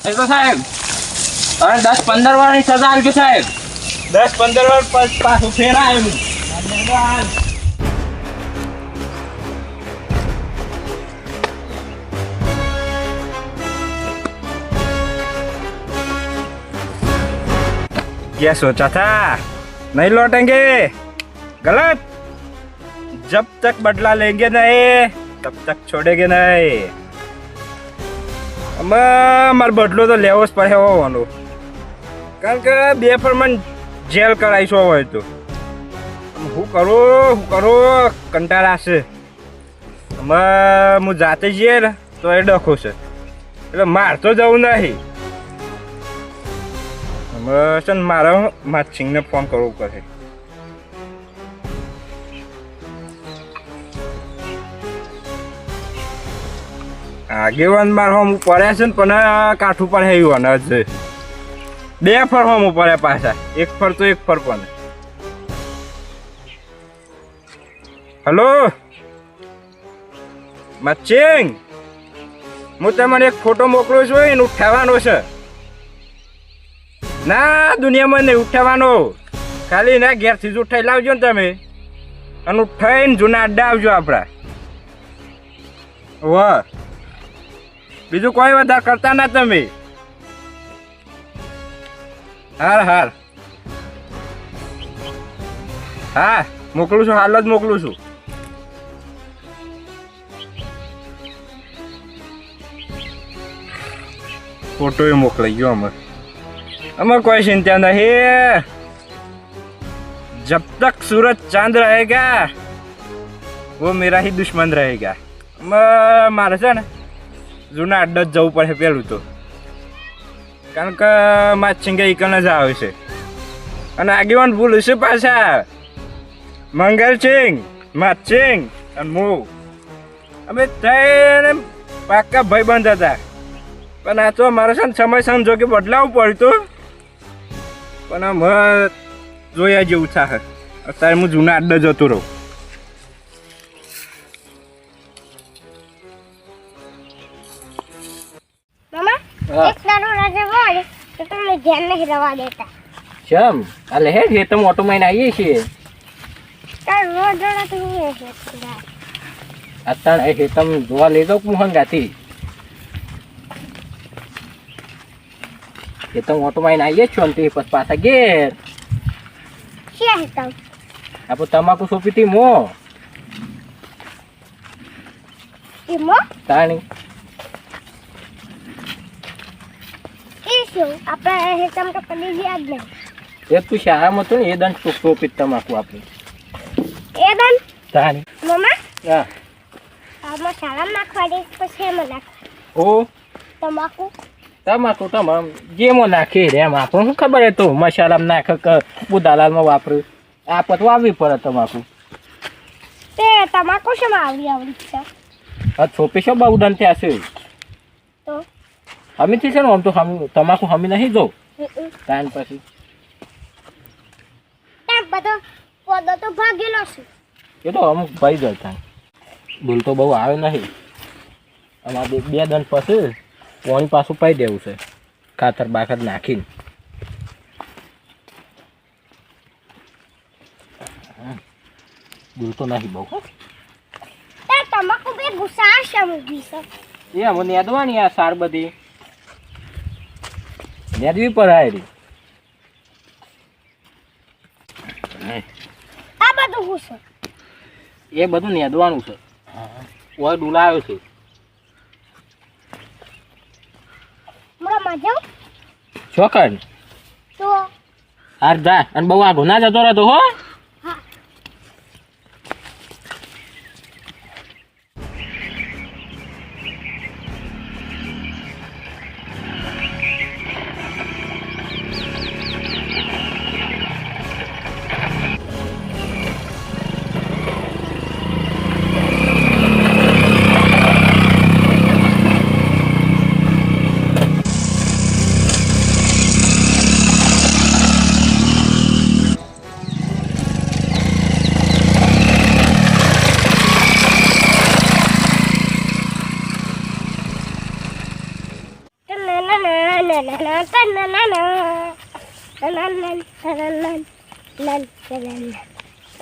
એ તો સાહેબ હવે 10-15 વારની સજા આપજો સાહેબ. 10-15 વાર પાછું ફેરા આવ્યું. क्या सोचा था नहीं लौटेंगे, गलत. जब तक बदला लेंगे नहीं तब तक छोड़ेंगे नहीं. મારે બદલો તો લેવો જ પડે હોવાનો, કારણ કે 2 ફરમાન જેલ કરાવીશું હોય તો શું કરું કંટાળા છે. હું જાતે જઈએ ને તો એ ડખો છે, એટલે માર તો જવું નહીં. છે ને મારે માછીને ફોન કરવો પડે. આગેવાન માર હોમ પડ્યા છે ને પણ કાઠું પડે એવું જ 2 ફર હોમ પડ્યા પાછા, 1 ફર તો 1 ફર પણ. હલો મચ્છિંગ, હું તમને એક ફોટો મોકલું છું, એને ઉઠાવવાનો છે. ના દુનિયામાં નહીં ઉઠાવવાનો, ખાલી ના ઘેરથી જ ઉઠાઈ લાવજો ને તમે, અને ઉઠાઈને જૂના અડ્ડા આવજો આપણા. વાહ, બીજું કોઈ વધારે કરતા ના તમે. હાર હા મોકલું છું, હાલ જ મોકલું છું. ફોટો એ મોકલાઈ ગયો અમે કોઈ ચિંતા नहीं. जब तक सूरज चांद रहेगा वो मेरा ही दुश्मन रहेगा. મારે છે ને જૂના અડ્ડા જ જવું પડે પેલું તો, કારણ કે માછીંગે ઈકન જ આવે છે, અને આગેવાન ભૂલ છે પાછા મંગલસિંહ, માછીંગ અને હું. અમે ત્રણે પાક્કા ભાઈબંધ હતા, પણ આ તો મારે છે ને સમય સંજોગે બદલાવવું પડતું. પણ આમ જોયા જેવું થાય. અત્યારે હું જૂના અડ્ડા જતો રહું. એક દાડો રજા હોય તો તમે ધ્યાન નહીં રવા દેતા. ચમ અલે હે જે તમે ઓટો માં આવીએ છીએ તાર રોજ રોજ તો હું છે અત્યારે એ તમે જોવા લઈ જાવ મોહંગાથી. એ તમે ઓટો માં આવીએ છો ને તે પછી પાછા ઘેર શું છે તમ આપણે તમાકુ સોંપી હતી મો ઈમો તાણી શું આપણે તમ તો કદી યાદ નહીં. એ તું શાળામાં હતું ને એ દંડ સોંપી તમાકુ આપણે એ દન તાણી મમ્મા હા આમાં શાળા નાખવાની પછી એમાં નાખ ઓ તમાકુ તમાકુ તમામ જેમાં નાખી રે એમ આપણને શું ખબર હતું મસાલામાં નાખે કે બુદાલાલમાં વાપરે આપત વાવવી પડે તમાકુ. તે તમાકુ શેમાં આવડી છે આ છોપી શું બહુ દંડ ત્યાં છે તો અમીથી છે ને આમ તો તમાકુ હમી નહીં જો તાન પછી ત્યાં બધો પોદો તો ભાગેલો છે. એ તો અમુક ભાઈ જાય થાય ભૂલ તો બહુ આવે નહીં. અમારે 2 દંડ પછી પાણી પાછું પાઈ દેવું છે ખાતર બાખર નાખીને. ભૂલ તો નહીં બહુ. ત્યાં તમાકુ બે ગુસ્સા છે મૂકી છે એ અમે નેદવાની આ સાર બધી નેદવી પડાય. આ બધું હું છે એ બધું નેદવાનું છે. ઓય ડુલાયો છે હમણાં મજા ચોકન તો હાર જા અને બહુ આગો ના જતો રહેતો હો. હા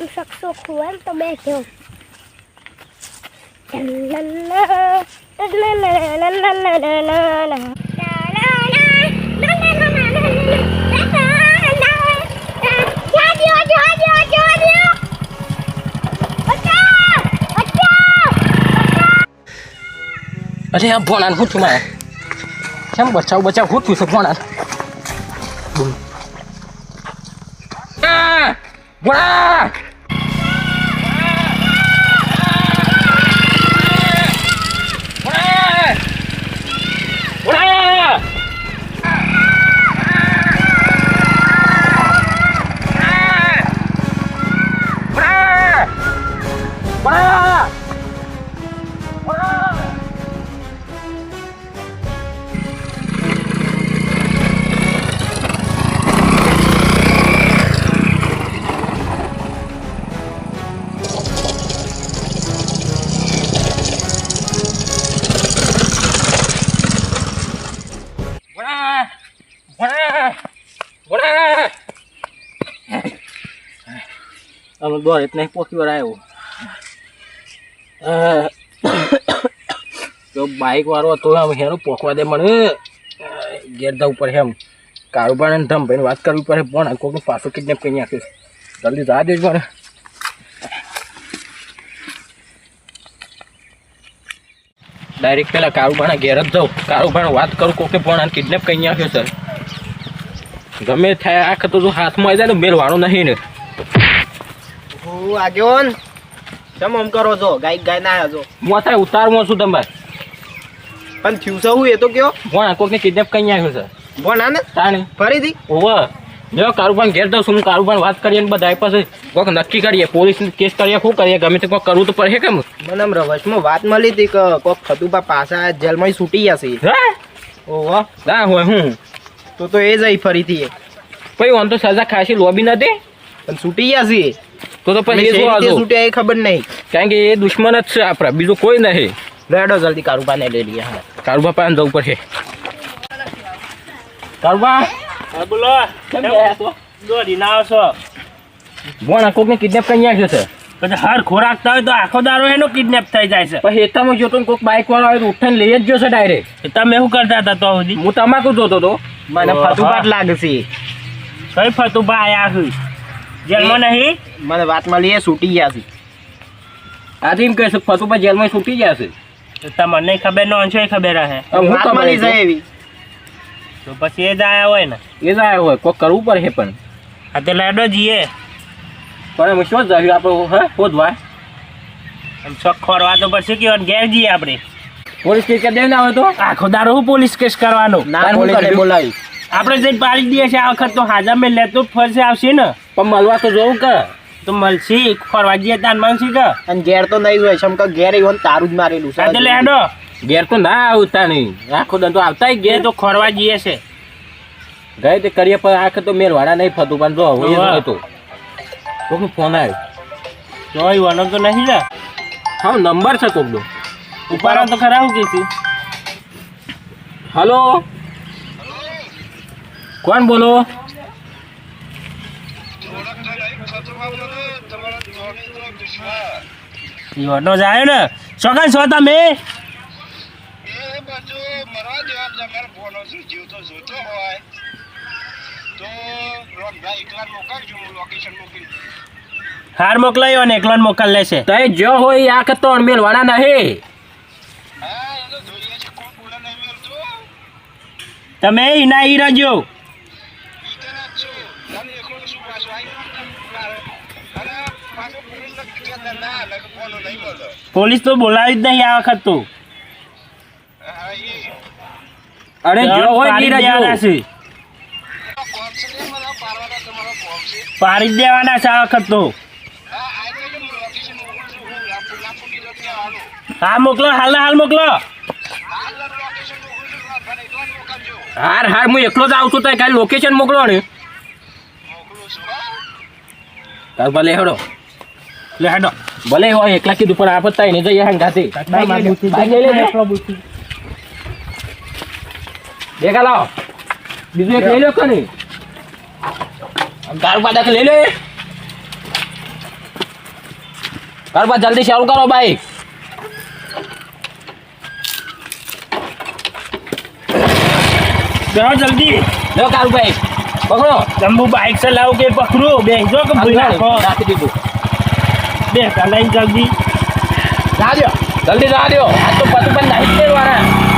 શકશો ખુવામ તો બેઠો અરે આ ભોણાને શું થયું મારે કેમ બચાવ શું થયું છે ભોણા ભોણા અમે દોડ એટલે પોકી વાર આવ્યો તો બાઇક વાળો હતો આમ હેરો પોકવા દે મને ઘેર જવું પડે એમ કારોબાર ને ધમ ભાઈને વાત કરવી પડે પણ કોઈનું પાછું કિડનેપ કરી નાખ્યું જલ્દી જા દેજો મને ડાયરેક્ટ પેલા કારોબારના ઘેર જ જાઉં કારોબાર વાત કરું કોકે પણ કિડનેપ કરી નાખ્યો સર ગમે થાય આખ તો જો હાથમાં આવી જાય ને મેલ વાળો નહીં ને આગેવાન કેમ આમ કરો છો ગાય ના આવ્યા છો હું અત્યારે ઉતારમાં છું તમારે પણ થયું છે હું એ તો કયો ભણા કોકને કિડનેપ કરી નાખ્યો છે ભણા ને તાણી ફરીથી ઓવર જો કારુબાન ઘેર દઉં છું હું કારુબાન વાત કરીએ ને બધા પાસે કોઈક નક્કી કરીએ પોલીસ કેસ કરીએ શું કરીએ ગમે તે કોઈ કરવું તો પડે કેમ મને આમ રવસમાં વાત મળી હતી કે કોક ફતુબા પાછા જેલમાં છૂટી જશે હે ઓહો ના હોય હું તો એ જઈ ફરીથી પછી આમ તો સજા ખાસી લોબી નથી પણ છૂટી જશે તો પછી એ શું આજો છૂટ્યા એ ખબર નહીં કારણ કે એ દુશ્મન જ છે આપણા બીજું કોઈ નહીં રેડો જલ્દી કારુબાને લઈ લઈએ હા કારુબા પાસે જવું પડશે કારુબા હા બોલો કેમ ગયા છો દોડી ના આવશો ભણા કોકને કિડનેપ કરી નાખ્યો છે પછી હર ખોરાકતા હોય તો આખો દારો એનો કિડનેપ થઈ જાય છે પછી હેતામાં જોતો ને કોઈક બાઇક વાળો આવે તો ઉઠાઈને લઈ જ ગયો છે ડાયરેક્ટ તમે શું કરતા હતા તો સુધી હું તમાકુ જોતો હતો મને ફતુબા જ લાગશે કઈ ફતુબા આયા છે જેલમાં નહીં મને વાત મળી એ છૂટી ગયા છે આજે એમ કહેશું ફતુબા જેલમાં છૂટી જશે તમને ખબર ન છે ખબર હે હું વાત મળી જાય એવી તો પછી એ જ આયા હોય ને એ જ આવ્યો હોય કોઈ કરવું પડે પણ આ તો લેડો જઈએ પણ એમ શું જ આવ્યું આપણે હા શોધવા આમ શોખ ખોરવા તો પછી કેવાનું ઘેર જઈએ આપણે પોલીસ કેસ કરી દે ને આવે તો આખો દારો હું પોલીસ કેસ કરવાનો ના તારે હું પોલીસને કર્યું? બોલાવી આપણે જઈને પાડી દઈએ છે આ વખત તો હાજા મેં લેતો ફરશે આવશે ને પણ મળવા તો જોવું કે તો મળશે ફરવા જઈએ તાન માનસી કે અને ઘેર તો નહીં હોય શમ કે ઘેર એવું તારું જ મારેલું આ તો લેડો ઘેર તો ના આવતા નહીં આખો દંતો આવતા એ ઘેર તો ખોરવા જઈએ છે ગઈ તે કરીએ પણ આખે તો મેલવાડા નહીં થતું પણ જો હવે હોવે. તો કોકનો ફોન આવ્યો જોઈ વનો તો નહીં ને હા નંબર છે કોકનો ઉપાડો તો ખરા હું કીધું હલો કોણ બોલો વનો જાય ને ચોકન છો તમે હાર મોકલાયો ને એકલો મોકલ લેશે તય જો હોય આખે તો મેલવાડા નહીં તમે ઈના ઈ રજો પોલીસ તો બોલાવી જ નહીં આ વખત તો અરે જો હોય પાડી નહીં દેવાના રજો છે પાડી જ દેવાના છે આ વખત તો હા મોકલો હાલ હાલ મોકલો હાર હાર હું એકલો જ આવતો તો કાલે લોકેશન મોકલો ને તાર ભલે હેડો લે હેડો ભલે હોય એકલા કીધું પણ આપતા નહીં જઈએ હંગાથી દેખા લાવો બીજું એક લઈ લો કે નહીં કારુબા દેખ લઈ લે કારુબા જલ્દી શરૂ કરો બાઈક जाओ जल्दी લો કારુભાઈ પકડો तंबू बाइक से लाओ के पकड़ो बेचो के भूला को નાખી દીધું देख लाइन जल्दी જા દો જલ્દી જા દો આજ તો પતિ પણ નહીં જ લેવાના